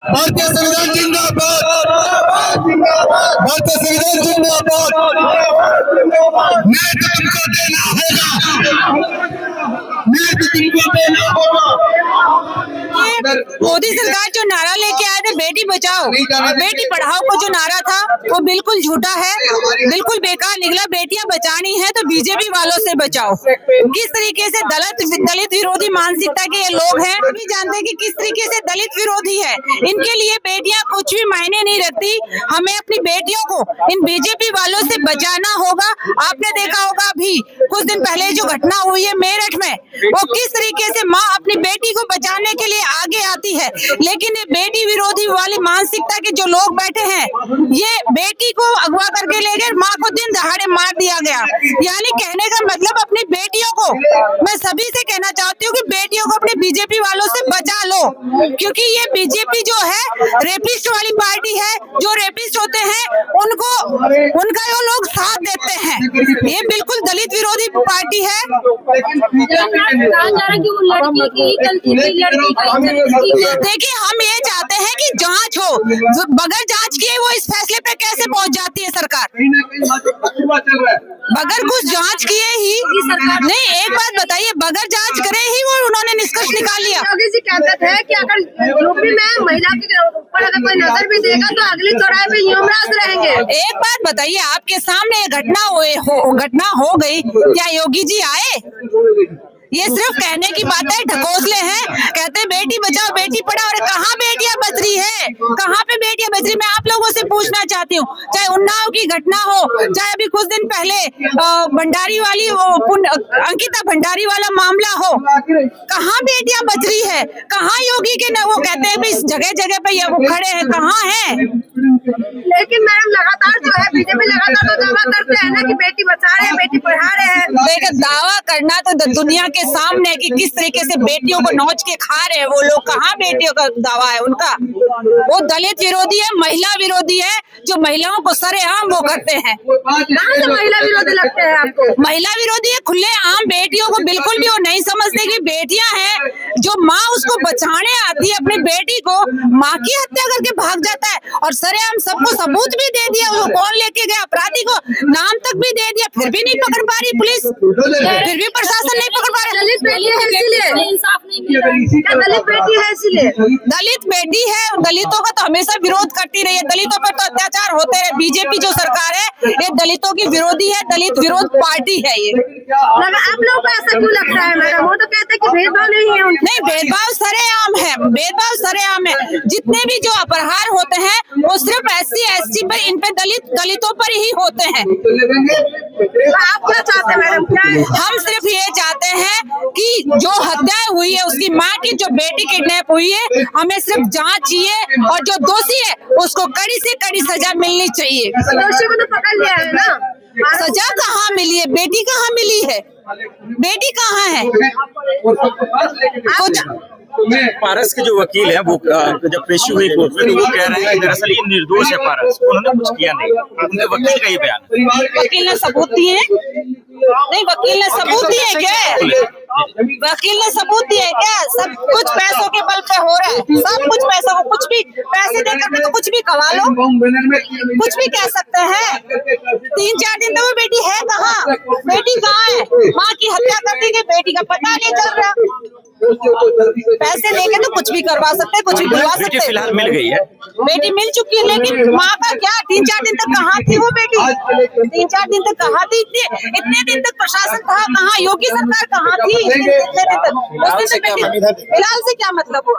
भारतीय संविधान जिंदाबाद, भारतीय संविधान जिंदाबाद। न्याय तो तुमको देना होगा, न्याय तो तुमको देना होगा। मोदी सरकार जो नारा लेके आए थे बेटी बचाओ बेटी पढ़ाओ को जो नारा था वो बिल्कुल झूठा है, बिल्कुल बेकार निकला। बेटियां बचानी है तो बीजेपी वालों से बचाओ। किस तरीके से दलित विरोधी मानसिकता के ये लोग हैं, भी जानते हैं कि किस तरीके से दलित विरोधी है। इनके लिए बेटियां कुछ भी मायने नहीं रखती। हमें अपनी बेटियों को इन बीजेपी वालों से बचाना होगा। आपने देखा होगा अभी कुछ दिन पहले जो घटना हुई है मेरठ में, वो किस तरीके से माँ अपनी बेटी को बचाने के लिए आगे आती है, लेकिन ये बेटी विरोधी वाली मानसिकता के जो लोग बैठे हैं, ये बेटी को अगवा करके ले गए, माँ को दिन दहाड़े मार दिया गया। यानी कहने का मतलब अपनी बेटियों को, मैं सभी से कहना चाहती हूँ कि बेटियों को अपने बीजेपी वालों से बचा लो, क्योंकि ये बीजेपी जो है रेपिस्ट वाली पार्टी है। जो रेपिस्ट होते हैं उनका ये लोग साथ देते हैं। ये बिल्कुल दलित विरोधी पार्टी है। देखिए, हम ये चाहते हैं कि जांच हो, बगैर जांच किए वो इस फैसले पे कैसे पहुंच जाती है सरकार? बगैर कुछ जांच किए ही नहीं, एक बात बताइए, बगैर जांच करे ही वो उन्होंने निष्कर्ष निकाल लिया। योगी जी कहते थे कि अगर यूपी में महिला के ऊपर अगर कोई नजर भी देगा तो अगली चौराहे पे यमराज रहेंगे। एक बात बताइए, आपके सामने घटना हो गई, क्या योगी जी आए? ये सिर्फ कहने की बात है, ढकोसले हैं। कहते हैं बेटी बचाओ बेटी पढ़ाओ, और कहाँ बेटियां बच रही है, कहाँ पे बेटियां बच रही? मैं आप लोगों से पूछना चाहती हूँ, चाहे उन्नाव की घटना हो, चाहे अभी कुछ दिन पहले भंडारी वाली अंकिता भंडारी वाला मामला हो, कहाँ बेटियां बच रही है? कहाँ योगी के न वो कहते हैं इस जगह जगह पे ये वो खड़े हैं, कहाँ है? लेकिन मैडम लगातार जो है बीजेपी लगातार तो दावा करते हैं ना कि बेटी बचा रहे हैं, बेटी पढ़ा रहे हैं। देखिए, दावा करना तो दुनिया के सामने कि किस तरीके से बेटियों को नोच के खा रहे हैं वो लोग। कहाँ बेटियों का दावा है उनका? वो दलित विरोधी है, महिला विरोधी है, जो महिलाओं को सरेआम वो करते हैं। कहाँ से महिला विरोधी लगते हैं आपको? महिला विरोधी है, खुले आम बेटियों को बिल्कुल भी वो नहीं समझते कि बेटियां हैं। जो माँ उसको बचाने आती है अपनी बेटी को, माँ की हत्या करके भाग जाता है, और सरेआम सबको सबूत भी दे दिया, वो कौन लेके गया अपराधी को, नाम तक भी दे दिया, फिर भी नहीं पकड़ पा रही पुलिस, फिर भी प्रशासन नहीं पकड़ पा रहा। दलित बेटी है इसीलिए, दलित बेटी है इसीलिए, दलित बेटी है, दलितों का तो हमेशा विरोध करती रही है। दलितों पर तो अत्याचार होते रहे। बीजेपी जो सरकार है ये दलितों की विरोधी है, दलित विरोध पार्टी है ये। आप लोगों को ऐसा क्यों लगता है मैडम? वो तो कहते हैं कि भेदभाव नहीं है। नहीं, भेदभाव सरेआम है, भेदभाव सरेआम है। जितने भी जो अपराध होते हैं वो सिर्फ SC ST पर, इन पे दलितों पर ही होते हैं। आप क्या चाहते हैं मैडम? क्या हम सिर्फ ये चाहते हैं कि जो हत्याएं हुई है, उसकी माँ की जो बेटी किडनैप हुई है, हमें सिर्फ जांच चाहिए, और जो दोषी है उसको कड़ी से कड़ी सजा मिलनी चाहिए। दोषी को तो पकड़ लिया है ना, सजा कहाँ मिली है? बेटी कहाँ मिली है? बेटी कहाँ है? पारस के जो वकील हैं वो जब पेशी हुई कोर्ट में तो वो कह रहे हैं दरअसल ये निर्दोष है पारस, उन्होंने कुछ किया नहीं। उनके वकील का ये बयान। वकील ने सबूत दिए? नहीं, वकील ने सबूत दिए क्या? वकील ने सबूत दिए क्या? सब कुछ पैसों के बल पे हो रहा है, सब कुछ पैसों को, कुछ भी पैसे देकर के तो कुछ भी कमा लो, कुछ भी कह सकते हैं। 3-4 दिन तो वो बेटी है कहाँ? बेटी कहाँ है? माँ की हत्या कर दी गई, बेटी का पता नहीं चल रहा। पैसे देके तो कुछ भी करवा सकते हैं, कुछ भी करवा सकते हैं। फिलहाल मिल गई है, बेटी मिल चुकी है, लेकिन माँ का क्या? 3-4 दिन तक कहाँ थी वो बेटी? 3-4 दिन तक कहाँ थी? इतने दिन तक प्रशासन था कहाँ? योगी सरकार कहाँ थी? इतने दिन तक फिलहाल से क्या मतलब?